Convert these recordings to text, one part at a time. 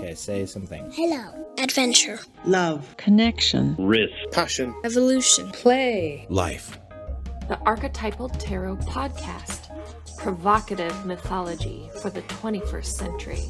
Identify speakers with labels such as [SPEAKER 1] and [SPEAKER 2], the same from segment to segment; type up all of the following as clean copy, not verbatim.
[SPEAKER 1] Okay, say something.
[SPEAKER 2] Hello. Adventure.
[SPEAKER 3] Love.
[SPEAKER 4] Connection.
[SPEAKER 5] Risk.
[SPEAKER 6] Passion.
[SPEAKER 2] Evolution.
[SPEAKER 4] Play.
[SPEAKER 1] Life.
[SPEAKER 7] The Archetypal Tarot podcast. Provocative mythology for the 21st century.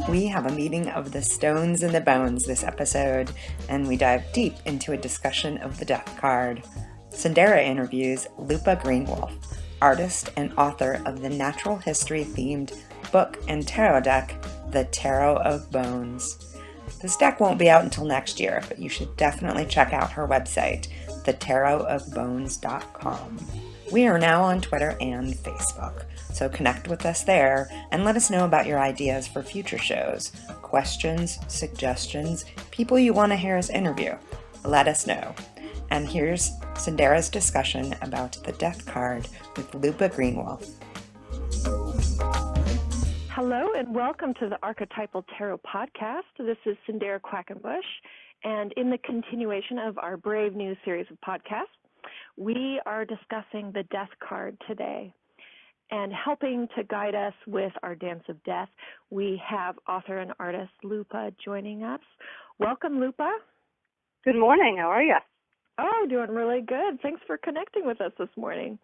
[SPEAKER 8] We have a meeting of the stones and the bones this episode, and we dive deep into a discussion of the death card. Sandera interviews Lupa Greenwolf, artist and author of the natural history-themed book and tarot deck, The Tarot of Bones. This deck won't be out until next year, but you should definitely check out her website, thetarotofbones.com. We are now on Twitter and Facebook, so connect with us there and let us know about your ideas for future shows, questions, suggestions, people you want to hear us interview. Let us know. And here's Sandera's discussion about the death card with Lupa Greenwolf.
[SPEAKER 9] Hello and welcome to the Archetypal Tarot podcast. This is Sandera Quackenbush, and in the continuation of our Brave New series of podcasts, we are discussing the death card today. And helping to guide us with our Dance of Death, we have author and artist Lupa joining us. Welcome, Lupa.
[SPEAKER 10] Good morning. How are you?
[SPEAKER 9] Oh, doing really good. Thanks for connecting with us this morning.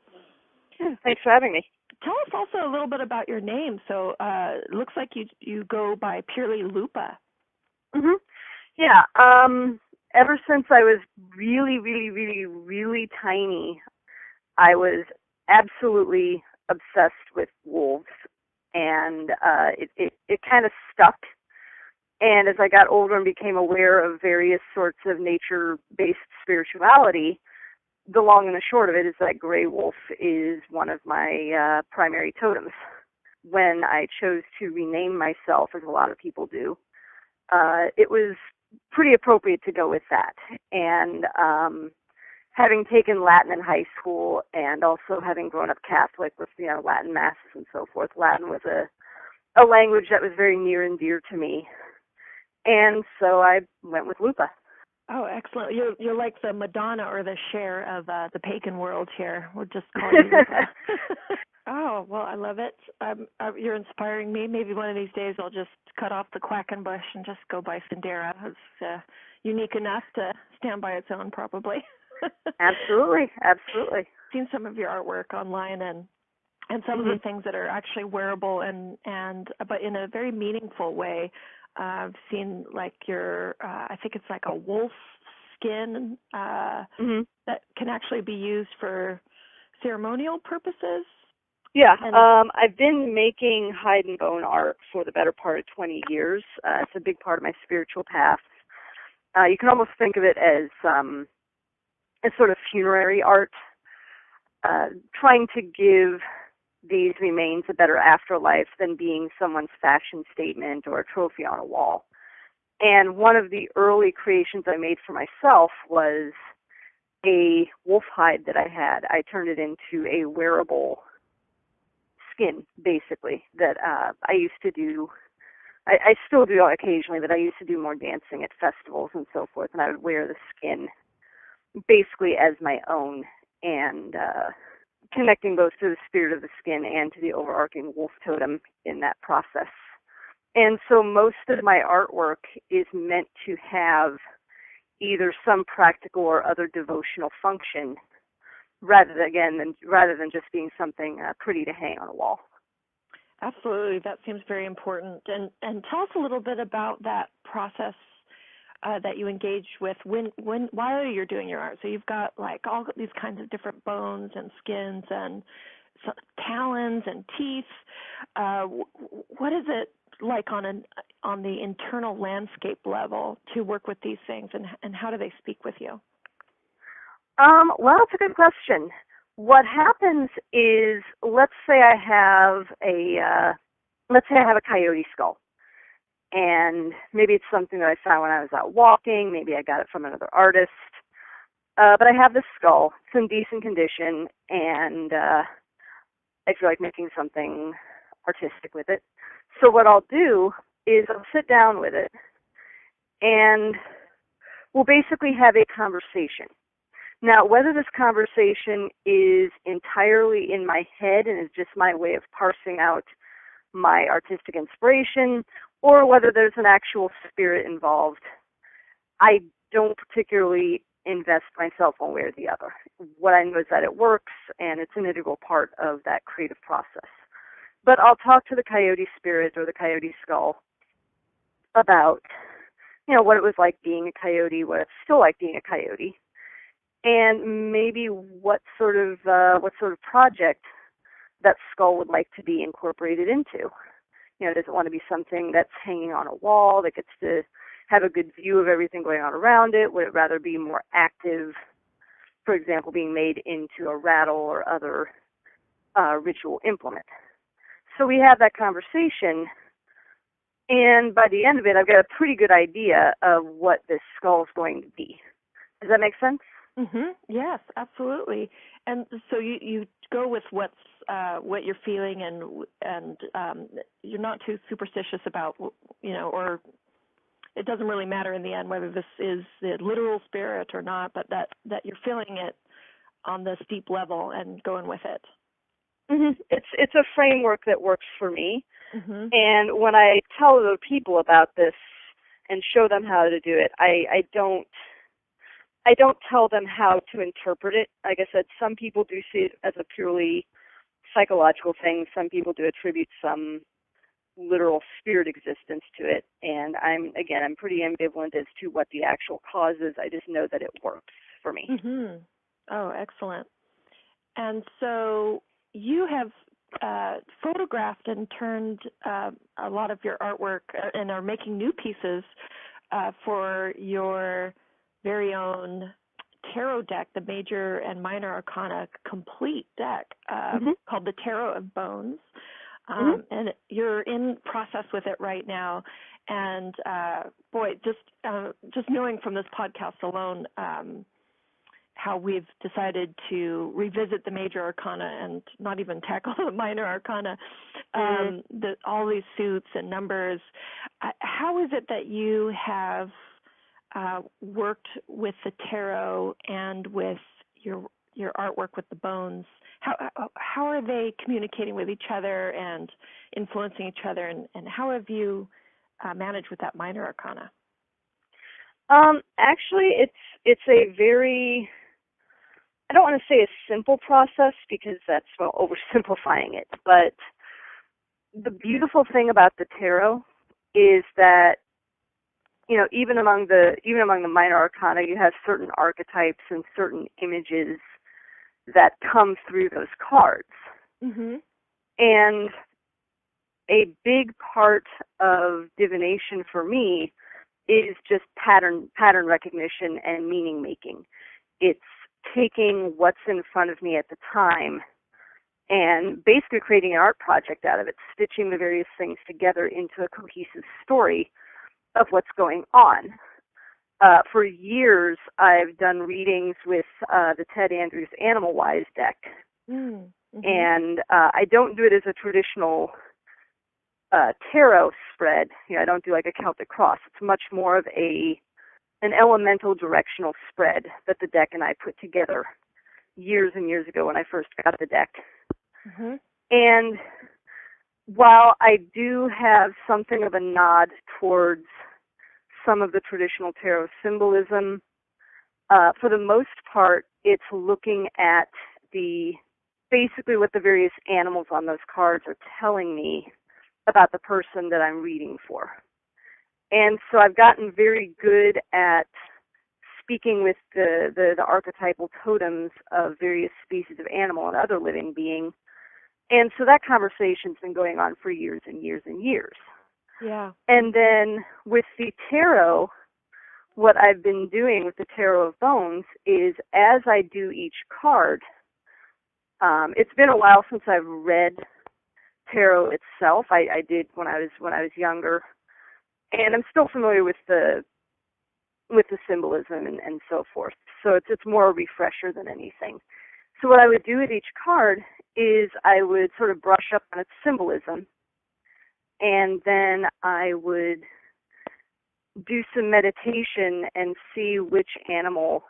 [SPEAKER 10] Yeah, thanks for having me.
[SPEAKER 9] Tell us also a little bit about your name. So it looks like you go by purely Lupa.
[SPEAKER 10] Mm-hmm. Yeah. Ever since I was really tiny, I was absolutely obsessed with wolves, and it kind of stuck. And as I got older and became aware of various sorts of nature-based spirituality, the long and the short of it is that gray wolf is one of my primary totems. When I chose to rename myself, as a lot of people do, it was pretty appropriate to go with that. And having taken Latin in high school and also having grown up Catholic with, Latin masses and so forth, Latin was a language that was very near and dear to me. And so I went with Lupa.
[SPEAKER 9] Oh, excellent. You're like the Madonna or the Cher of the pagan world here. We'll just call you Lupa. Oh, well, I love it. You're inspiring me. Maybe one of these days I'll just cut off the Quackenbush and just go by Sandera. It's unique enough to stand by its own, probably.
[SPEAKER 10] Absolutely.
[SPEAKER 9] I've seen some of your artwork online and some of the things that are actually wearable and but in a very meaningful way. I've seen like your, I think it's like a wolf skin that can actually be used for ceremonial purposes.
[SPEAKER 10] Yeah, I've been making hide and bone art for the better part of 20 years. It's a big part of my spiritual path. You can almost think of it as sort of funerary art, trying to give these remains a better afterlife than being someone's fashion statement or a trophy on a wall. And one of the early creations I made for myself was a wolf hide that I had. I turned it into a wearable skin, basically, that I used to do. I still do occasionally, but I used to do more dancing at festivals and so forth, and I would wear the skin basically as my own, and connecting both to the spirit of the skin and to the overarching wolf totem in that process. And so most of my artwork is meant to have either some practical or other devotional function, rather than just being something pretty to hang on a wall.
[SPEAKER 9] Absolutely, that seems very important. And tell us a little bit about that process that you engage with while you're doing your art. So you've got like all these kinds of different bones and skins and talons and teeth. What is it like on the internal landscape level to work with these things, and how do they speak with you?
[SPEAKER 10] Well, it's a good question. What happens is, let's say I have a coyote skull. And maybe it's something that I found when I was out walking. Maybe I got it from another artist. But I have this skull. It's in decent condition, and I feel like making something artistic with it. So what I'll do is I'll sit down with it, and we'll basically have a conversation. Now, whether this conversation is entirely in my head and is just my way of parsing out my artistic inspiration, or whether there's an actual spirit involved. I don't particularly invest myself one way or the other. What I know is that it works, and it's an integral part of that creative process. But I'll talk to the coyote spirit or the coyote skull about, what it was like being a coyote, what it's still like being a coyote, and maybe what sort of project that skull would like to be incorporated into. Does it want to be something that's hanging on a wall that gets to have a good view of everything going on around it? Would it rather be more active, for example, being made into a rattle or other ritual implement? So we have that conversation, and by the end of it, I've got a pretty good idea of what this skull is going to be. Does that make sense?
[SPEAKER 9] Mm-hmm. Yes, absolutely. And so you go with what you're feeling, and you're not too superstitious about, or it doesn't really matter in the end whether this is the literal spirit or not, but that you're feeling it on this deep level and going with it.
[SPEAKER 10] Mm-hmm. It's a framework that works for me.
[SPEAKER 9] Mm-hmm.
[SPEAKER 10] And when I tell other people about this and show them how to do it, I don't tell them how to interpret it. Like I said, some people do see it as a purely psychological thing. Some people do attribute some literal spirit existence to it. And I'm pretty ambivalent as to what the actual cause is. I just know that it works for me.
[SPEAKER 9] Mm-hmm. Oh, excellent. And so you have photographed and turned a lot of your artwork and are making new pieces for your very own tarot deck, the Major and Minor Arcana complete deck called the Tarot of Bones. And you're in process with it right now. And just knowing from this podcast alone how we've decided to revisit the Major Arcana and not even tackle the Minor Arcana, all these suits and numbers. How is it that you have worked with the tarot and with your artwork with the bones? How are they communicating with each other and influencing each other, and how have you managed with that Minor Arcana?
[SPEAKER 10] Actually, it's a very, I don't want to say a simple process because that's oversimplifying it, but the beautiful thing about the tarot is that even among the Minor Arcana, you have certain archetypes and certain images that come through those cards. Mm-hmm. And a big part of divination for me is just pattern recognition and meaning making. It's taking what's in front of me at the time and basically creating an art project out of it, stitching the various things together into a cohesive story of what's going on. For years, I've done readings with the Ted Andrews Animal Wise deck. Mm-hmm. And I don't do it as a traditional tarot spread. I don't do like a Celtic cross. It's much more of an elemental directional spread that the deck and I put together years and years ago when I first got the deck. Mm-hmm. And while I do have something of a nod towards some of the traditional tarot symbolism, for the most part, it's looking at basically what the various animals on those cards are telling me about the person that I'm reading for. And so I've gotten very good at speaking with the archetypal totems of various species of animal and other living being. And so that conversation's been going on for years and years and years.
[SPEAKER 9] Yeah.
[SPEAKER 10] And then with the tarot, what I've been doing with the Tarot of Bones is as I do each card, it's been a while since I've read tarot itself. I did when I was younger, and I'm still familiar with the symbolism and so forth. So it's more a refresher than anything. So what I would do with each card is I would sort of brush up on its symbolism, and then I would do some meditation and see which animal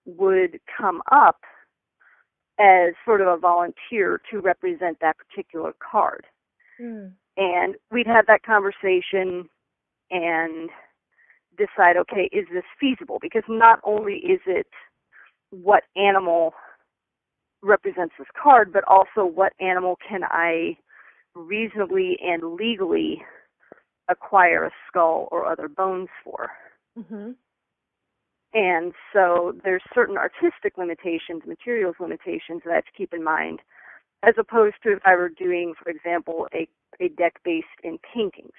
[SPEAKER 10] would come up as sort of a volunteer to represent that particular card.
[SPEAKER 9] Mm.
[SPEAKER 10] And we'd have that conversation and decide, okay, is this feasible? Because not only is it what animal represents this card, but also what animal can I reasonably and legally acquire a skull or other bones for.
[SPEAKER 9] Mm-hmm.
[SPEAKER 10] And so there's certain artistic limitations, materials limitations that I have to keep in mind, as opposed to if I were doing, for example, a deck based in paintings.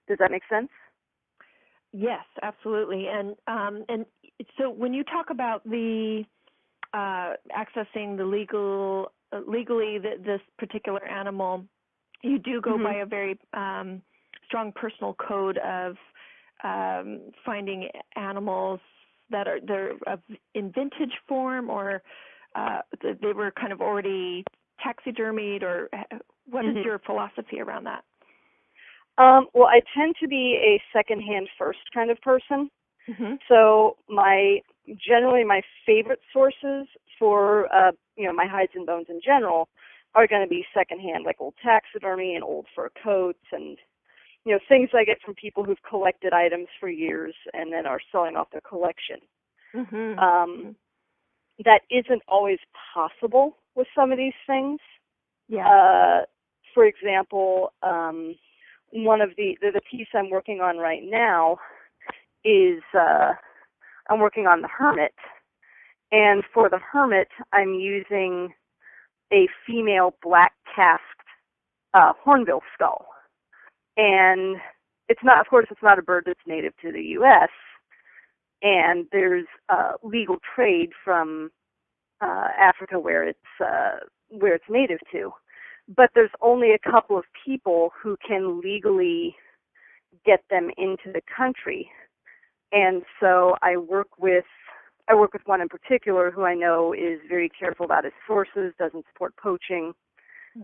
[SPEAKER 10] Does that make sense?
[SPEAKER 9] Yes, absolutely. And so when you talk about the accessing the legally this particular animal, you do go by a very strong personal code of finding animals that they're in vintage form, or they were kind of already taxidermied, or what is your philosophy around that?
[SPEAKER 10] Well, I tend to be a secondhand first kind of person.
[SPEAKER 9] Mm-hmm.
[SPEAKER 10] So generally my favorite sources for my hides and bones in general are going to be secondhand, like old taxidermy and old fur coats and things I get from people who've collected items for years and then are selling off their collection.
[SPEAKER 9] Mm-hmm.
[SPEAKER 10] That isn't always possible with some of these things.
[SPEAKER 9] Yeah.
[SPEAKER 10] For example, one of the piece I'm working on right now is I'm working on the Hermit, and for the Hermit I'm using a female black casked hornbill skull, and it's not a bird that's native to the U.S., and there's legal trade from Africa where it's native to. But there's only a couple of people who can legally get them into the country. And so I work with one in particular who I know is very careful about his sources, doesn't support poaching,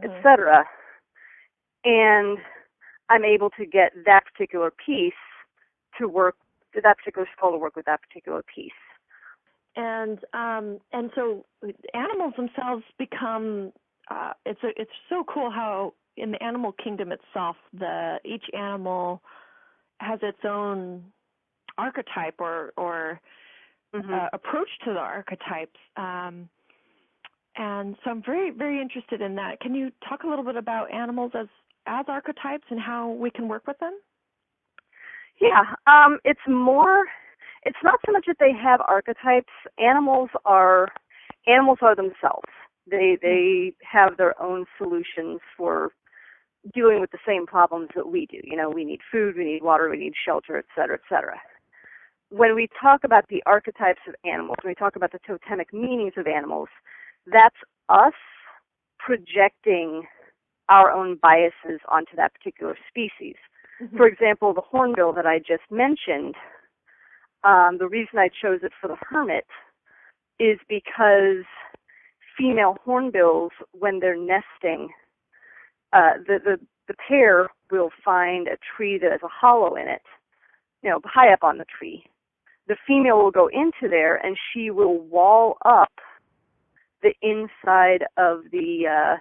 [SPEAKER 10] etc. And I'm able to get that particular piece to work, that particular skull to work with that particular piece. And
[SPEAKER 9] so animals themselves become it's so cool how in the animal kingdom itself each animal has its own archetype or approach to the archetypes, and so I'm very, very interested in that. Can you talk a little bit about animals as archetypes and how we can work with them?
[SPEAKER 10] Yeah, it's not so much that they have archetypes. Animals are themselves. They have their own solutions for dealing with the same problems that we do. We need food, we need water, we need shelter, et cetera, et cetera. When we talk about the archetypes of animals, when we talk about the totemic meanings of animals, that's us projecting our own biases onto that particular species. Mm-hmm. For example, the hornbill that I just mentioned, the reason I chose it for the Hermit is because female hornbills, when they're nesting, the pair will find a tree that has a hollow in it, high up on the tree. The female will go into there and she will wall up the inside of the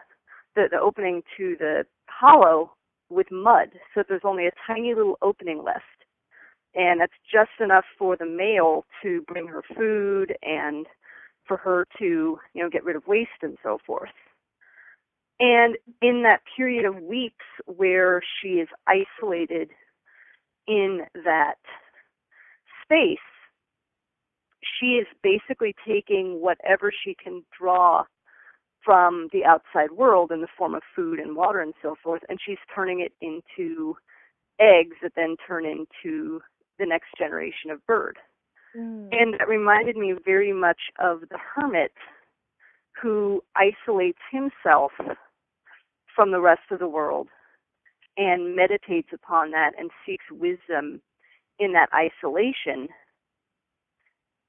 [SPEAKER 10] opening to the hollow with mud, so that there's only a tiny little opening left. And that's just enough for the male to bring her food and for her to, get rid of waste and so forth. And in that period of weeks where she is isolated in that space, she is basically taking whatever she can draw from the outside world in the form of food and water and so forth, and she's turning it into eggs that then turn into the next generation of bird. And that reminded me very much of the Hermit, who isolates himself from the rest of the world and meditates upon that and seeks wisdom in that isolation.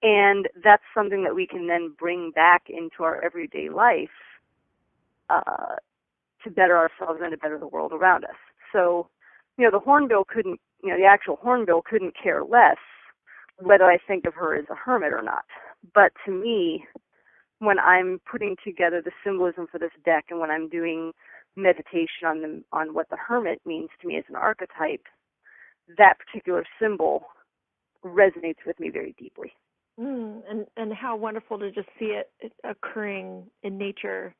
[SPEAKER 10] And that's something that we can then bring back into our everyday life to better ourselves and to better the world around us. So, the hornbill couldn't, the actual hornbill couldn't care less whether I think of her as a hermit or not. But to me, when I'm putting together the symbolism for this deck and when I'm doing meditation on what the hermit means to me as an archetype, that particular symbol resonates with me very deeply.
[SPEAKER 9] And how wonderful to just see it occurring in nature,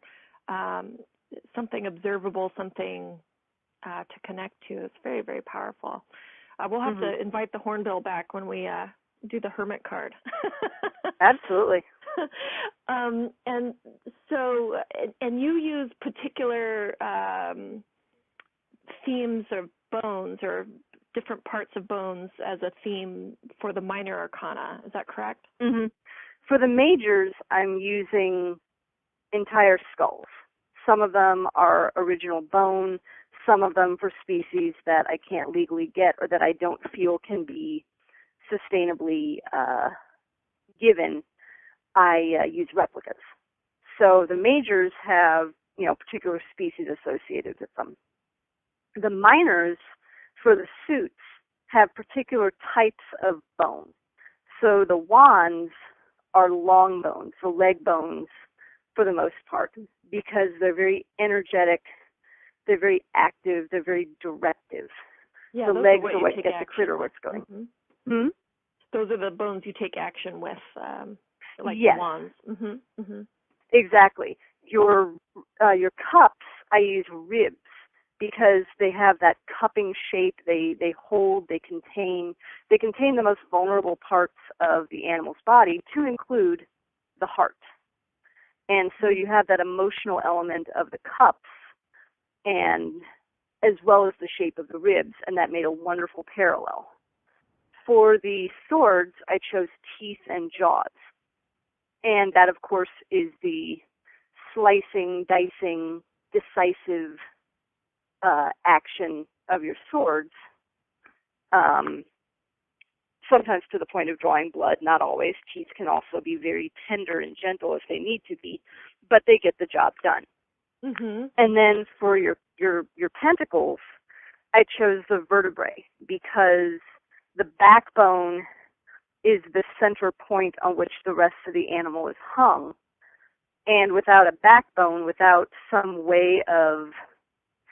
[SPEAKER 9] something observable, something to connect to. It's very, very powerful. We'll have to invite the hornbill back when we do the hermit card.
[SPEAKER 10] Absolutely.
[SPEAKER 9] And so, and you use particular themes of bones or different parts of bones as a theme for the minor arcana. Is that correct?
[SPEAKER 10] For the majors, I'm using entire skulls. Some of them are original bone, some of them for species that I can't legally get or that I don't feel can be sustainably given. I use replicas. So the majors have, particular species associated with them. The minors, for the suits, have particular types of bone. So the wands are long bones, so leg bones for the most part, because they're very energetic, they're very active, they're very directive.
[SPEAKER 9] Yeah,
[SPEAKER 10] the legs are what get the critter what's going.
[SPEAKER 9] Those are the bones you take action with, like
[SPEAKER 10] yes.
[SPEAKER 9] the wands.
[SPEAKER 10] Exactly. Your cups, I use ribs because they have that cupping shape. They hold, they contain the most vulnerable parts of the animal's body, to include the heart. And so you have that emotional element of the cups, and as well as the shape of the ribs, and that made a wonderful parallel. For the swords, I chose teeth and jaws. And that, of course, is the slicing, dicing, decisive action of your swords, sometimes to the point of drawing blood, not always. Teeth can also be very tender and gentle if they need to be, but they get the job done. And then for your pentacles, I chose the vertebrae because the backbone is the center point on which the rest of the animal is hung. And without a backbone, without some way of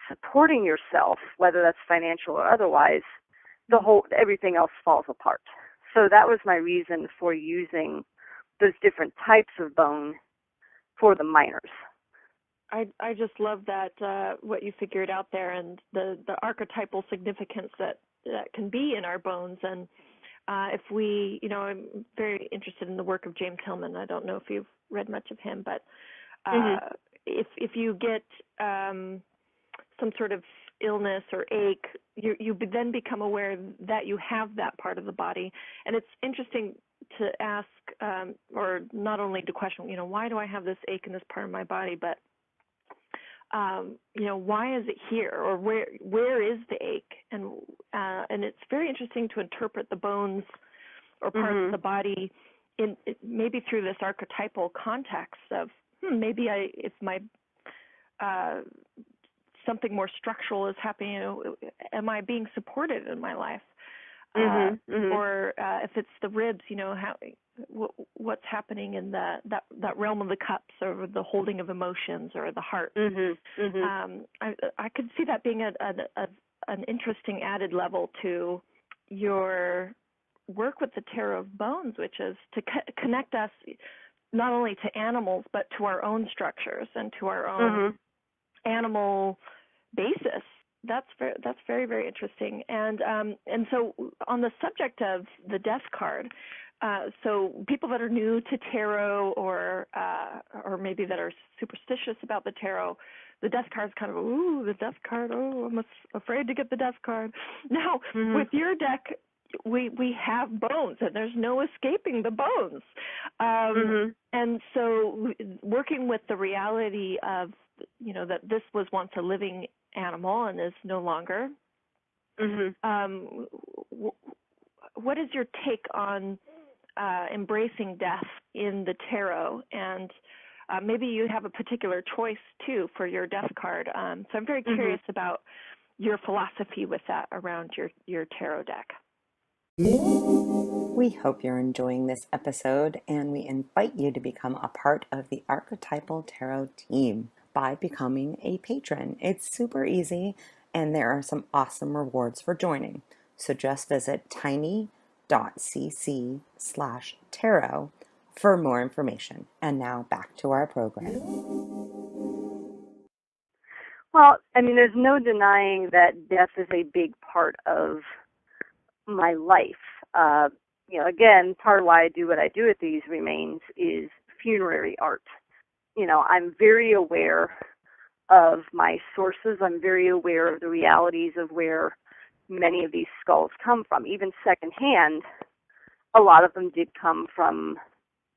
[SPEAKER 10] supporting yourself, whether that's financial or otherwise, everything else falls apart. So that was my reason for using those different types of bone for the minors.
[SPEAKER 9] I just love that what you figured out there, and the archetypal significance that can be in our bones. And if we, I'm very interested in the work of James Hillman. I don't know if you've read much of him, but if you get some sort of illness or ache, you then become aware that you have that part of the body. And it's interesting to ask, or not only to question, why do I have this ache in this part of my body, but why is it here, or where is the ache? And it's very interesting to interpret the bones or parts of the body maybe through this archetypal context of maybe if my something more structural is happening, am I being supported in my life? Or if it's the ribs, what's happening in that realm of the cups, or the holding of emotions, or the heart. I could see that being an interesting added level to your work with the Tarot of Bones, which is to connect us not only to animals but to our own structures and to our own animal basis. That's very, very interesting. And so on the subject of the Death card, so people that are new to tarot, or maybe that are superstitious about the tarot, the Death card is kind of, the Death card, I'm afraid to get the Death card. Now, with your deck, we have bones, and there's no escaping the bones. And so working with the reality of, that this was once a living animal and is no longer, what is your take on embracing death in the tarot? And maybe you have a particular choice, too, for your Death card. So I'm very curious about your philosophy with that around your tarot deck.
[SPEAKER 8] We hope you're enjoying this episode, and we invite you to become a part of the Archetypal Tarot team. by becoming a patron. It's super easy, and there are some awesome rewards for joining. So just visit tiny.cc/tarot for more information. And now back to our program.
[SPEAKER 10] Well, I mean, there's no denying that death is a big part of my life. Again, part of why I do what I do with these remains is funerary art. I'm very aware of my sources. I'm very aware of the realities of where many of these skulls come from. Even secondhand, a lot of them did come from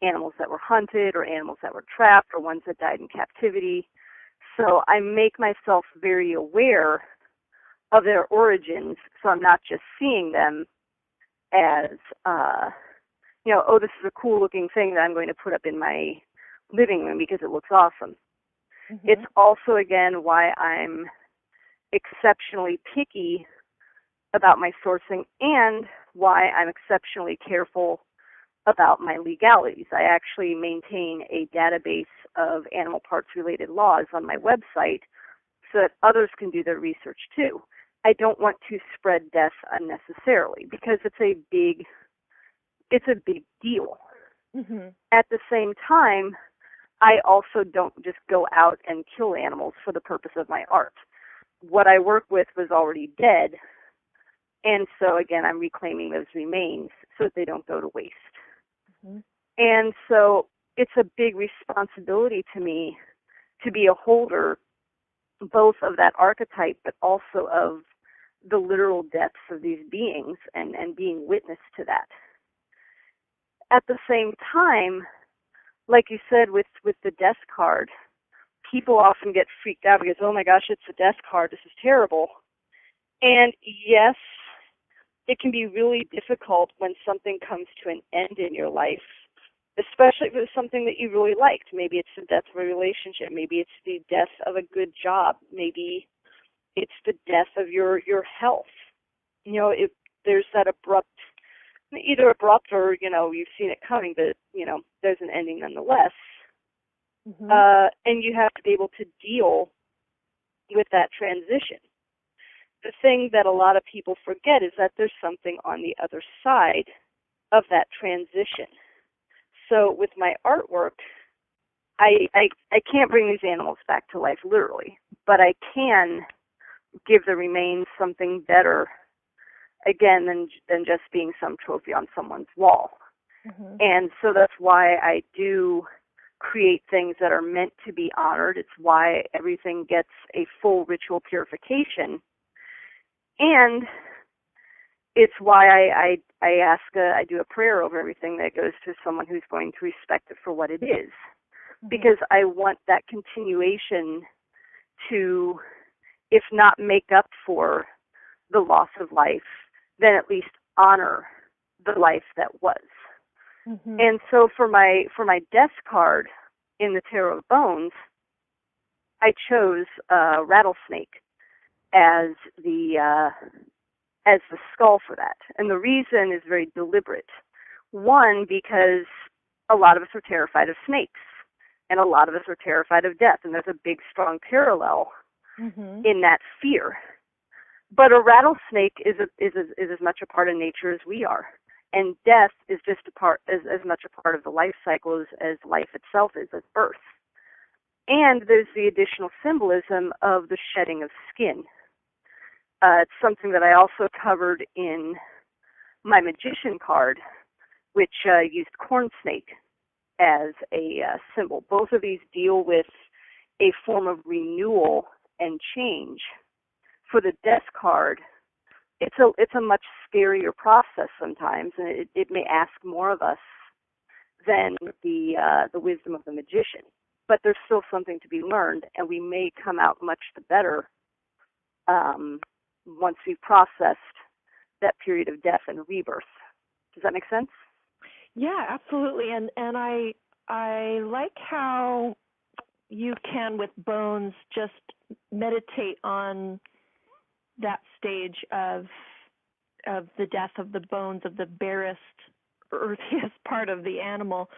[SPEAKER 10] animals that were hunted or animals that were trapped or ones that died in captivity. So I make myself very aware of their origins, so I'm not just seeing them as, this is a cool looking thing that I'm going to put up in my living room because it looks awesome. Mm-hmm. It's also, again, why I'm exceptionally picky about my sourcing and why I'm exceptionally careful about my legalities. I actually maintain a database of animal parts related laws on my website so that others can do their research too. I don't want to spread death unnecessarily because it's a big deal. Mm-hmm. At the same time, I also don't just go out and kill animals for the purpose of my art. What I work with was already dead, and so again, I'm reclaiming those remains so that they don't go to waste. Mm-hmm. And so it's a big responsibility to me to be a holder both of that archetype but also of the literal depths of these beings and being witness to that. At the same time, like you said with the death card, people often get freaked out because, oh my gosh, it's a death card, this is terrible. And yes, it can be really difficult when something comes to an end in your life, especially if it's something that you really liked. Maybe it's the death of a relationship. Maybe it's the death of a good job. Maybe it's the death of your health. If there's that either abrupt or, you've seen it coming, but, there's an ending nonetheless. Mm-hmm. And you have to be able to deal with that transition. The thing that a lot of people forget is that there's something on the other side of that transition. So with my artwork, I can't bring these animals back to life literally, but I can give the remains something better, again, than just being some trophy on someone's wall. Mm-hmm. And so that's why I do create things that are meant to be honored. It's why everything gets a full ritual purification. And it's why I do a prayer over everything that goes to someone who's going to respect it for what it is. Mm-hmm. Because I want that continuation to, if not make up for the loss of life, then at least honor the life that was. Mm-hmm. And so for my death card in the Tarot of Bones, I chose rattlesnake as the skull for that. And the reason is very deliberate. One, because a lot of us are terrified of snakes, and a lot of us are terrified of death, and there's a big, strong parallel mm-hmm. in that fear. But a rattlesnake is as much a part of nature as we are, and death is just as much a part of the life cycle as life itself is, as birth. And there's the additional symbolism of the shedding of skin. It's something that I also covered in my magician card, which used corn snake as a symbol. Both of these deal with a form of renewal and change. For the death card, it's a much scarier process sometimes, and it may ask more of us than the wisdom of the magician. But there's still something to be learned, and we may come out much the better once we've processed that period of death and rebirth. Does that make sense?
[SPEAKER 9] Yeah, absolutely. And I like how you can, with bones, just meditate on that stage of the death of the bones of the barest, earthiest part of the animal.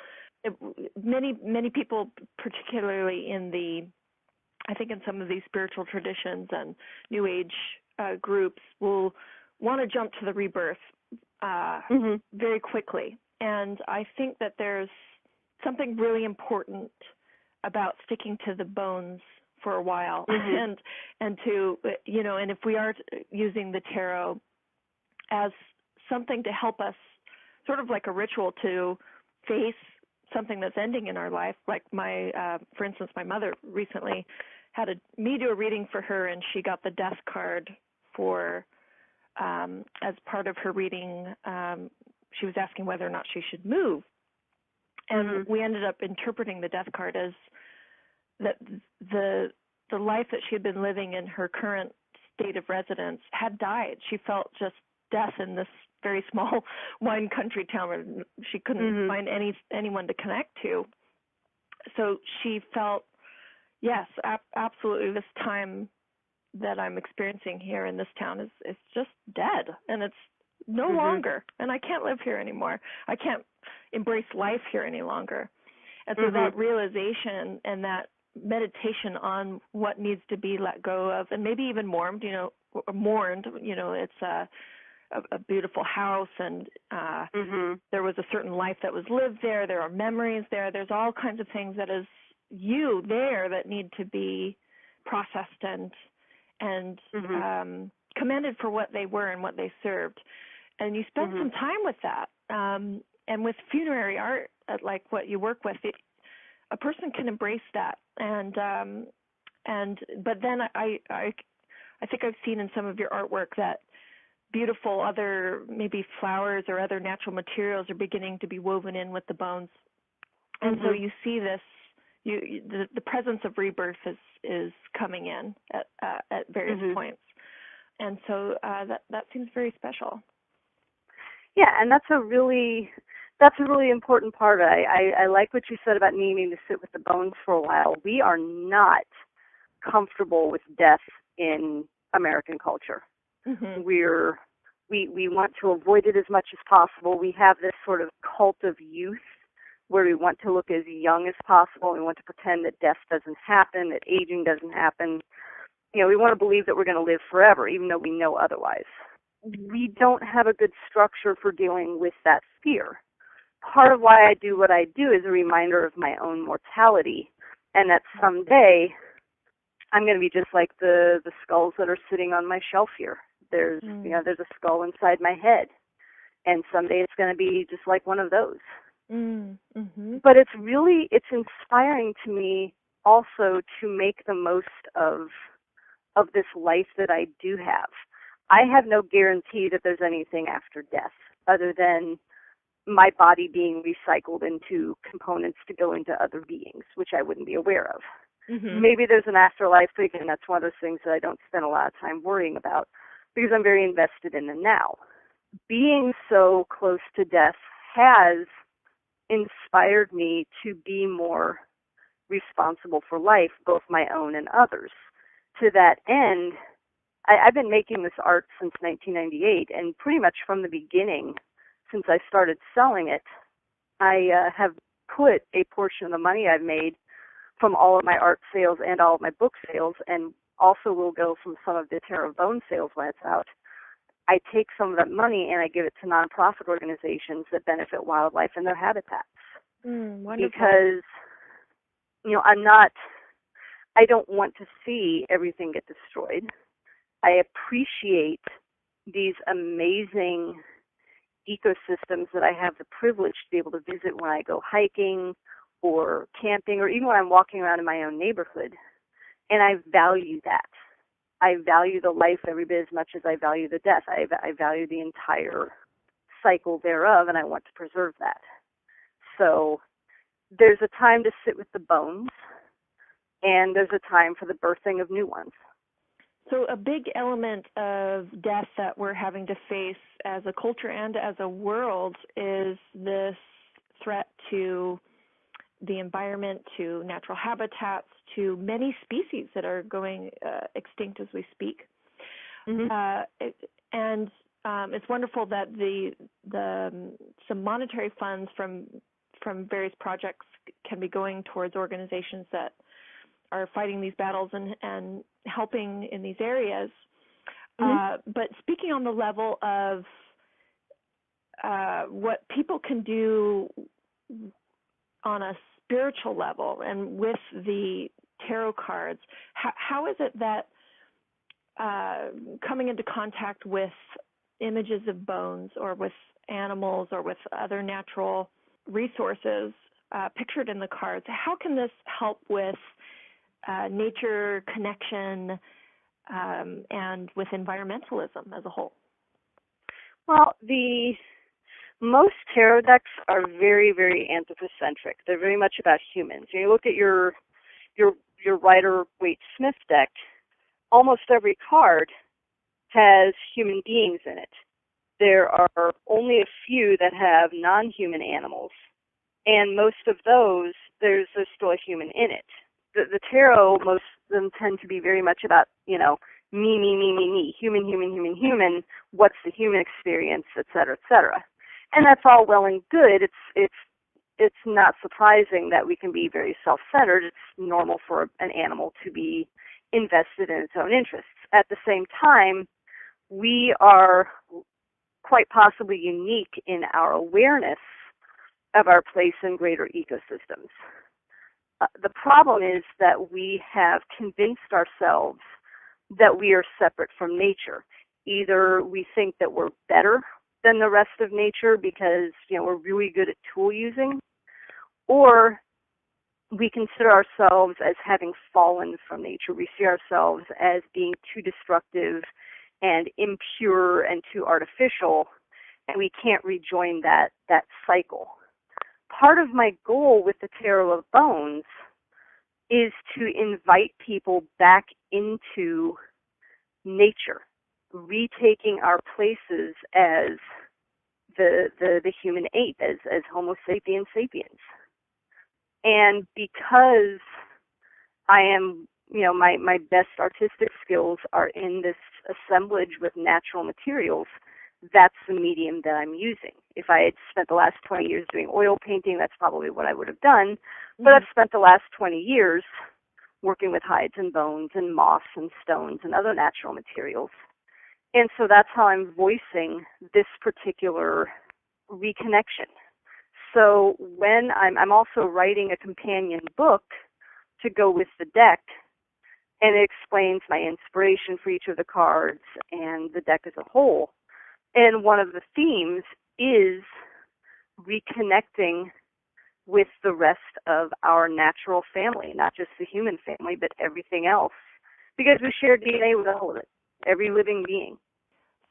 [SPEAKER 9] Many people, particularly in the I think in some of these spiritual traditions and New Age groups will want to jump to the rebirth very quickly. And I think that there's something really important about sticking to the bones for a while, and to, you know, and if we are using the tarot as something to help us, sort of like a ritual to face something that's ending in our life, like for instance, my mother recently had me do a reading for her, and she got the death card for, as part of her reading, she was asking whether or not she should move. And we ended up interpreting the death card as that the life that she had been living in her current state of residence had died. She felt just death in this very small wine country town where she couldn't find anyone to connect to. So she felt, yes, absolutely, this time that I'm experiencing here in this town is just dead, and it's no longer, and I can't live here anymore. I can't embrace life here any longer. And so that realization and that meditation on what needs to be let go of, and maybe even mourned, it's a beautiful house, and there was a certain life that was lived there. There are memories there. There's all kinds of things that is you there that need to be processed and commended for what they were and what they served. And you spend some time with that. And with funerary art, like what you work with, a person can embrace that. But then I think I've seen in some of your artwork that beautiful other maybe flowers or other natural materials are beginning to be woven in with the bones. And so you see this, the presence of rebirth is coming in at various points. And so that seems very special.
[SPEAKER 10] Yeah, and that's a really important part of it. I like what you said about needing to sit with the bones for a while. We are not comfortable with death in American culture. We want to avoid it as much as possible. We have this sort of cult of youth where we want to look as young as possible. We want to pretend that death doesn't happen, that aging doesn't happen. You know, we want to believe that we're going to live forever, even though we know otherwise. We don't have a good structure for dealing with that fear. Part of why I do what I do is a reminder of my own mortality, and that someday I'm going to be just like the skulls that are sitting on my shelf here. There's there's a skull inside my head, and someday it's going to be just like one of those. But it's inspiring to me also to make the most of this life that I do have. I have no guarantee that there's anything after death other than my body being recycled into components to go into other beings, which I wouldn't be aware of. Maybe there's an afterlife, but again, that's one of those things that I don't spend a lot of time worrying about because I'm very invested in the now. Being so close to death has inspired me to be more responsible for life, both my own and others. To that end, I've been making this art since 1998, and pretty much from the beginning, since I started selling it, I have put a portion of the money I've made from all of my art sales and all of my book sales, and also will go from some of the Tarot Bone sales when it's out. I take some of that money and I give it to nonprofit organizations that benefit wildlife and their habitats.
[SPEAKER 9] Wonderful.
[SPEAKER 10] Because, I don't want to see everything get destroyed. I appreciate these amazing ecosystems that I have the privilege to be able to visit when I go hiking or camping, or even when I'm walking around in my own neighborhood. And I value that. I value the life every bit as much as I value the death. I value the entire cycle thereof, and I want to preserve that. So there's a time to sit with the bones, and there's a time for the birthing of new ones.
[SPEAKER 9] So a big element of death that we're having to face as a culture and as a world is this threat to the environment, to natural habitats, to many species that are going extinct as we speak. It's wonderful that some monetary funds from various projects can be going towards organizations that are fighting these battles and helping in these areas. But speaking on the level of what people can do on a spiritual level and with the tarot cards, how is it that coming into contact with images of bones or with animals or with other natural resources pictured in the cards, how can this help with nature connection and with environmentalism as a whole?
[SPEAKER 10] Well, most tarot decks are very, very anthropocentric. They're very much about humans. You look at your Rider-Waite-Smith deck, almost every card has human beings in it. There are only a few that have non-human animals, and most of those, there's still a human in it. The tarot, most of them tend to be very much about, me, human, what's the human experience, et cetera, et cetera. And that's all well and good. It's not surprising that we can be very self-centered. It's normal for an animal to be invested in its own interests. At the same time, we are quite possibly unique in our awareness of our place in greater ecosystems. The problem is that we have convinced ourselves that we are separate from nature. Either we think that we're better than the rest of nature because, we're really good at tool using, or we consider ourselves as having fallen from nature. We see ourselves as being too destructive and impure and too artificial, and we can't rejoin that cycle. Part of my goal with the Tarot of Bones is to invite people back into nature, retaking our places as the human ape, as Homo sapiens sapiens. And because I am, my best artistic skills are in this assemblage with natural materials, that's the medium that I'm using. If I had spent the last 20 years doing oil painting, that's probably what I would have done. But I've spent the last 20 years working with hides and bones and moss and stones and other natural materials. And so that's how I'm voicing this particular reconnection. So when I'm also writing a companion book to go with the deck, and it explains my inspiration for each of the cards and the deck as a whole. And one of the themes is reconnecting with the rest of our natural family, not just the human family, but everything else, because we share DNA with all of it, every living being.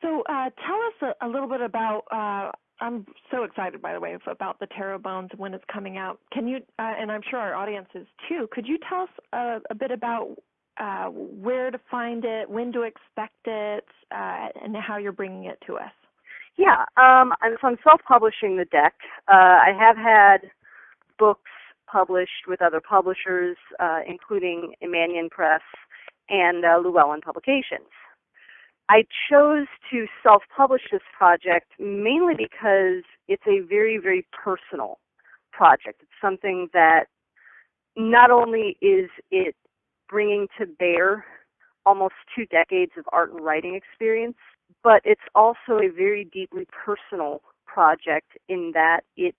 [SPEAKER 9] So tell us a little bit about, I'm so excited, by the way, about the Tarot Bones when it's coming out. Can you, and I'm sure our audience is too, could you tell us a bit about where to find it, when to expect it, and how you're bringing it to us?
[SPEAKER 10] Yeah, so I'm self-publishing the deck. I have had books published with other publishers, including Emmanuel Press and Llewellyn Publications. I chose to self-publish this project mainly because it's a very, very personal project. It's something that not only is it bringing to bear almost 2 decades of art and writing experience, but it's also a very deeply personal project in that it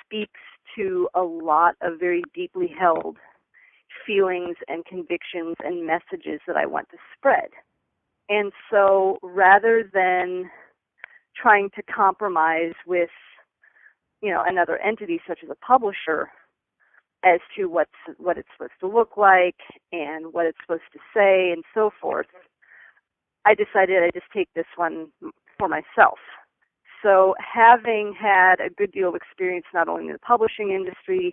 [SPEAKER 10] speaks to a lot of very deeply held feelings and convictions and messages that I want to spread. And so rather than trying to compromise with, another entity such as a publisher as to what it's supposed to look like and what it's supposed to say and so forth, I decided I'd just take this one for myself. So having had a good deal of experience not only in the publishing industry,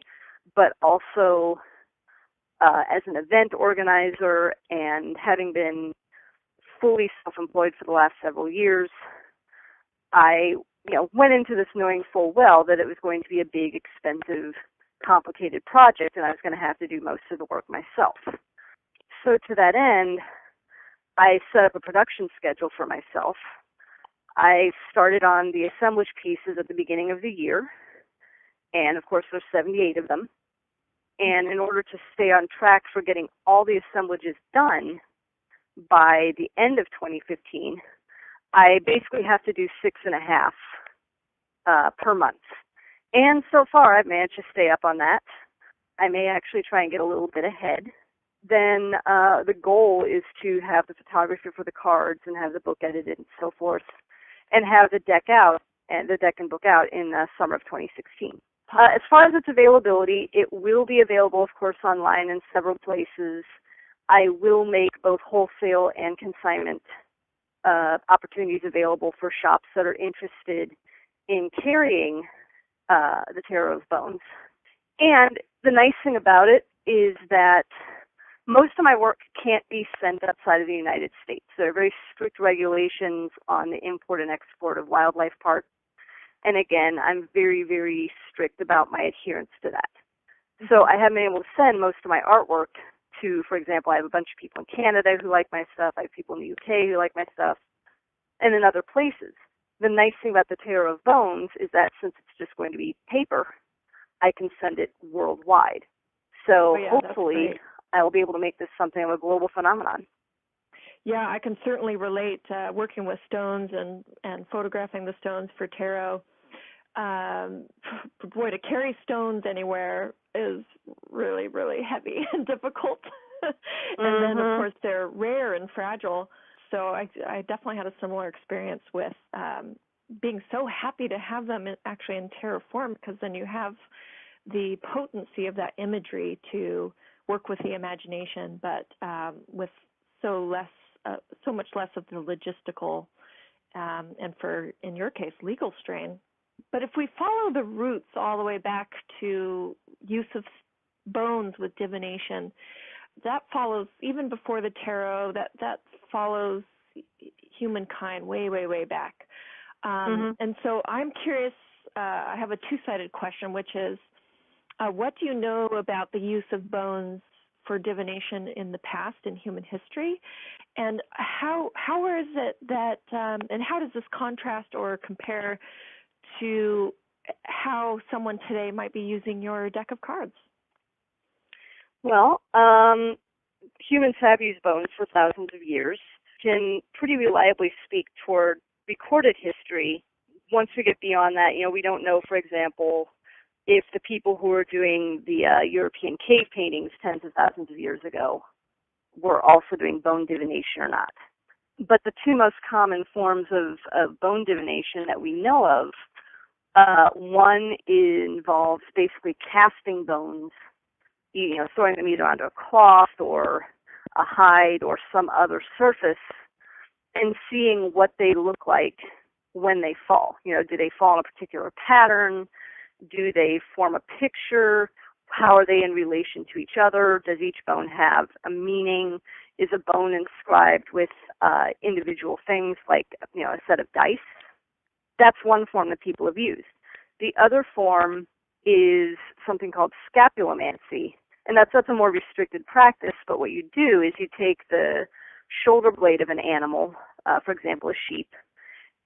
[SPEAKER 10] but also as an event organizer and having been fully self-employed for the last several years, I went into this knowing full well that it was going to be a big, expensive, complicated project, and I was going to have to do most of the work myself. So to that end, I set up a production schedule for myself. I started on the assemblage pieces at the beginning of the year, and of course there's 78 of them. And in order to stay on track for getting all the assemblages done by the end of 2015, I basically have to do 6.5 per month. And so far, I've managed to stay up on that. I may actually try and get a little bit ahead. Then the goal is to have the photography for the cards and have the book edited and so forth, and have the deck out and the deck and book out in summer of 2016. As far as its availability, it will be available, of course, online in several places. I will make both wholesale and consignment opportunities available for shops that are interested in carrying the Tarot of Bones. And the nice thing about it is that most of my work can't be sent outside of the United States. There are very strict regulations on the import and export of wildlife parts. And again, I'm very, very strict about my adherence to that. So I haven't been able to send most of my artwork to, for example, I have a bunch of people in Canada who like my stuff. I have people in the UK who like my stuff, and in other places. The nice thing about the Tarot of Bones is that since it's just going to be paper, I can send it worldwide. So hopefully I will be able to make this something of a global phenomenon.
[SPEAKER 9] Yeah, I can certainly relate working with stones and photographing the stones for tarot. Boy, to carry stones anywhere is really, really heavy and difficult. And then, of course, they're rare and fragile. So I definitely had a similar experience with being so happy to have them actually in tarot form, because then you have the potency of that imagery to work with the imagination, but with so much less of the logistical and, for in your case, legal strain. But if we follow the roots all the way back to use of bones with divination, that follows even before the tarot. That follows humankind way, way, way back. And so I'm curious. I have a two-sided question, which is, what do you know about the use of bones for divination in the past in human history, and how is it that and how does this contrast or compare to how someone today might be using your deck of cards?
[SPEAKER 10] Well, humans have used bones for thousands of years. Can pretty reliably speak toward recorded history. Once we get beyond that, we don't know, for example, if the people who were doing the European cave paintings tens of thousands of years ago were also doing bone divination or not. But the two most common forms of bone divination that we know of, one involves basically casting bones, throwing them either onto a cloth or a hide or some other surface, and seeing what they look like when they fall. Do they fall in a particular pattern? Do they form a picture? How are they in relation to each other? Does each bone have a meaning? Is a bone inscribed with individual things like, a set of dice? That's one form that people have used. The other form is something called scapulomancy, and that's a more restricted practice, but what you do is you take the shoulder blade of an animal, for example, a sheep,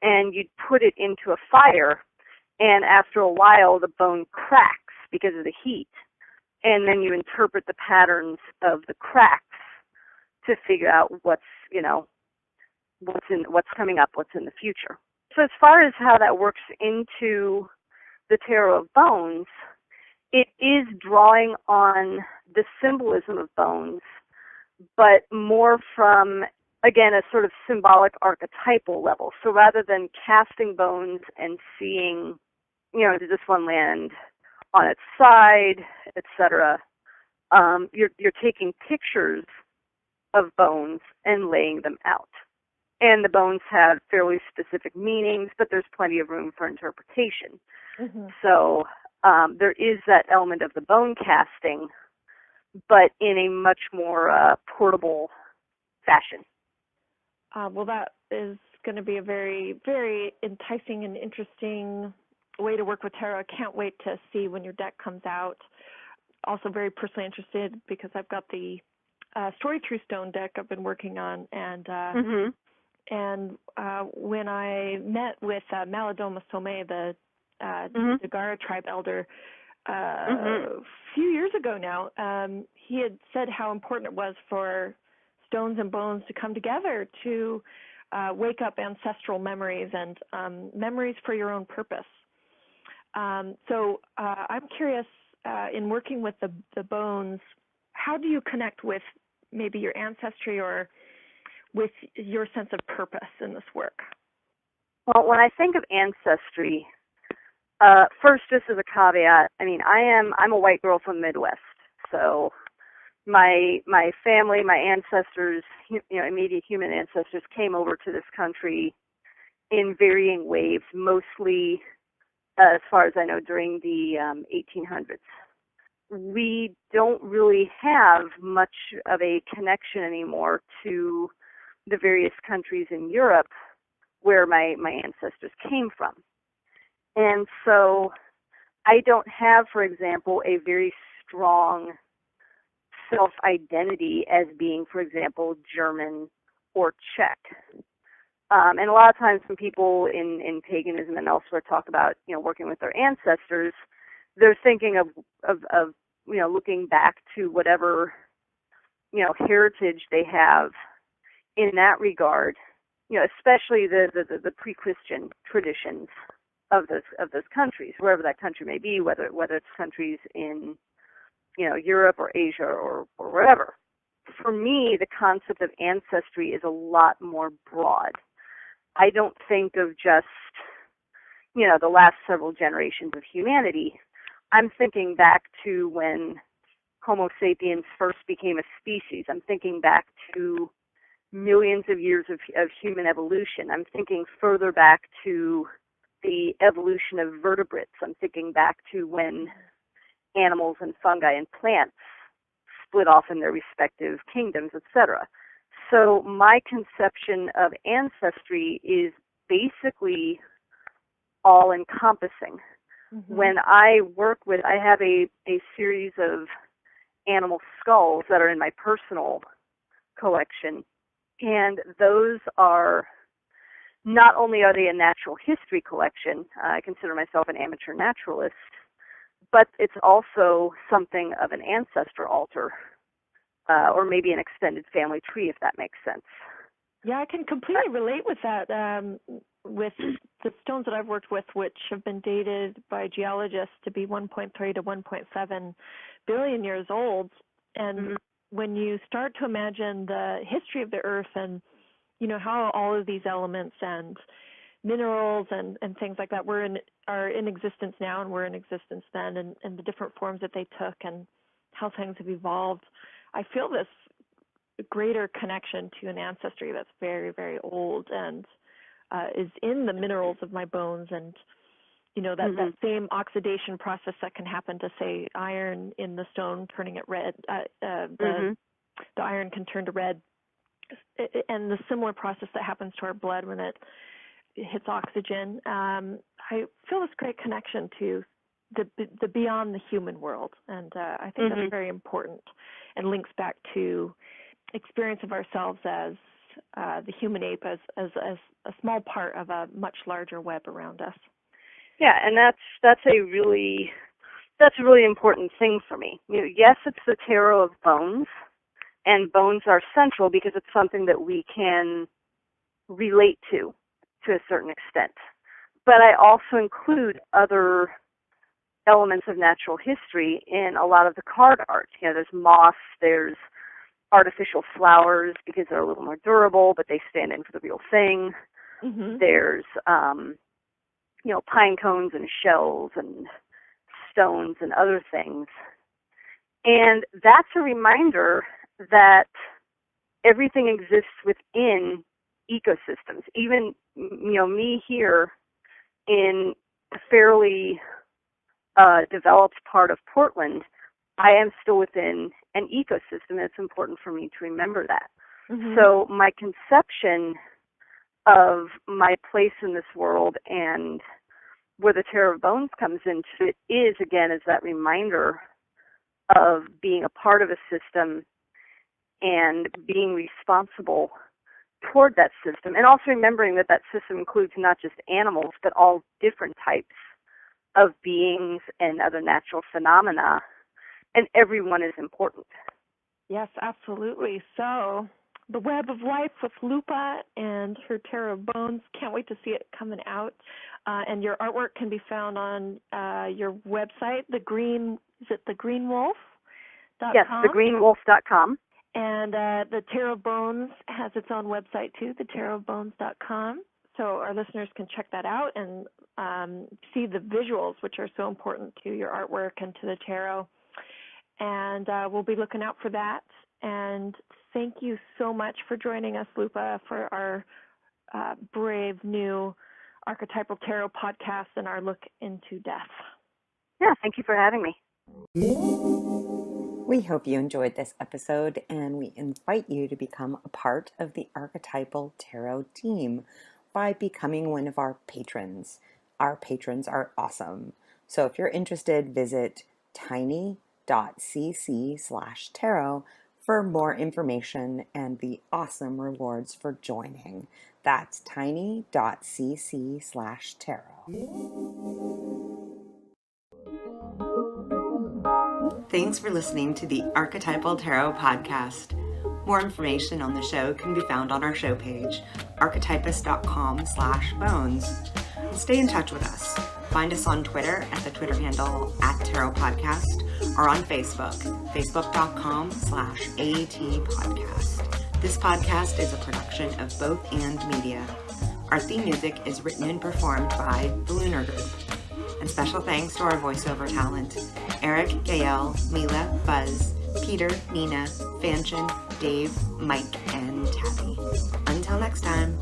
[SPEAKER 10] and you put it into a fire, and after a while the bone cracks because of the heat, and then you interpret the patterns of the cracks to figure out what's coming up, what's in the future. So as far as how that works into the Tarot of Bones, it is drawing on the symbolism of bones, but more from, again, a sort of symbolic archetypal level. So rather than casting bones and seeing, does this one land on its side, etc., you're taking pictures of bones and laying them out. And the bones have fairly specific meanings, but there's plenty of room for interpretation. So there is that element of the bone casting, but in a much more portable fashion.
[SPEAKER 9] Well, that is going to be a very, very enticing and interesting way to work with tarot. I can't wait to see when your deck comes out. Also very personally interested because I've got the Story Through Stone deck I've been working on, and when I met with Malidoma Somé, the Dagara tribe elder, a few years ago now. He had said how important it was for stones and bones to come together to wake up ancestral memories and memories for your own purpose. So I'm curious, in working with the bones, how do you connect with maybe your ancestry or with your sense of purpose in this work?
[SPEAKER 10] Well, when I think of ancestry, first, just as a caveat, I mean, I'm a white girl from the Midwest, so my family, my ancestors, immediate human ancestors came over to this country in varying waves, mostly, as far as I know, during the 1800s. We don't really have much of a connection anymore to the various countries in Europe where my ancestors came from. And so I don't have, for example, a very strong self-identity as being, for example, German or Czech. And a lot of times when people in paganism and elsewhere talk about, working with their ancestors, they're thinking of looking back to whatever, heritage they have in that regard, especially the pre-Christian traditions of those countries, wherever that country may be, whether it's countries in, Europe or Asia or wherever. For me, the concept of ancestry is a lot more broad. I don't think of just, the last several generations of humanity. I'm thinking back to when Homo sapiens first became a species. I'm thinking back to millions of years of human evolution. I'm thinking further back to the evolution of vertebrates. I'm thinking back to when animals and fungi and plants split off in their respective kingdoms, etc. So my conception of ancestry is basically all-encompassing. Mm-hmm. When I have a series of animal skulls that are in my personal collection, and those are, not only are they a natural history collection, I consider myself an amateur naturalist, but it's also something of an ancestor altar, or maybe an extended family tree, if that makes sense.
[SPEAKER 9] Yeah, I can completely relate with that. With the stones that I've worked with, which have been dated by geologists to be 1.3 to 1.7 billion years old, and when you start to imagine the history of the Earth and, how all of these elements and minerals and things like that are in existence now and were in existence then, and the different forms that they took and how things have evolved, I feel this greater connection to an ancestry that's very, very old and is in the minerals of my bones, and that same oxidation process that can happen to, say, iron in the stone, turning it red. The iron can turn to red, and the similar process that happens to our blood when it hits oxygen. I feel this great connection to the beyond the human world, and I think that's very important and links back to experience of ourselves as the human ape as a small part of a much larger web around us.
[SPEAKER 10] Yeah, and that's a really important thing for me. Yes, it's the tarot of bones, and bones are central because it's something that we can relate to a certain extent. But I also include other elements of natural history in a lot of the card art. There's moss, there's artificial flowers because they're a little more durable, but they stand in for the real thing. There's, pine cones and shells and stones and other things. And that's a reminder that everything exists within ecosystems. Even, me here in a fairly developed part of Portland, I am still within an ecosystem, and it's important for me to remember that. So my conception of my place in this world and where the Tarot of Bones comes into it is that reminder of being a part of a system and being responsible toward that system, and also remembering that system includes not just animals, but all different types of beings and other natural phenomena, and everyone is important.
[SPEAKER 9] Yes, absolutely. So, The Web of Life with Lupa and her Tarot of Bones. Can't wait to see it coming out. And your artwork can be found on your website, is it thegreenwolf.com?
[SPEAKER 10] Yes, thegreenwolf.com.
[SPEAKER 9] And the Tarot of Bones has its own website too, thetarotofbones.com. So our listeners can check that out and see the visuals, which are so important to your artwork and to the tarot. And we'll be looking out for that. And thank you so much for joining us, Lupa, for our brave new Archetypal Tarot podcast and our look into death.
[SPEAKER 10] Yeah, thank you for having me.
[SPEAKER 8] We hope you enjoyed this episode, and we invite you to become a part of the Archetypal Tarot team by becoming one of our patrons. Our patrons are awesome. So if you're interested, visit tiny.cc/tarot for more information and the awesome rewards for joining. That's tiny.cc/tarot. Thanks for listening to the Archetypal Tarot podcast. More information on the show can be found on our show page, archetypus.com/bones. Stay in touch with us. Find us on Twitter at the Twitter handle @TarotPodcast or on Facebook, facebook.com/ATPodcast. This podcast is a production of Both And Media. Our theme music is written and performed by The Lunar Group. And special thanks to our voiceover talent, Eric, Gael, Mila, Buzz, Peter, Nina, Fanchin, Dave, Mike, and Tabby. Until next time.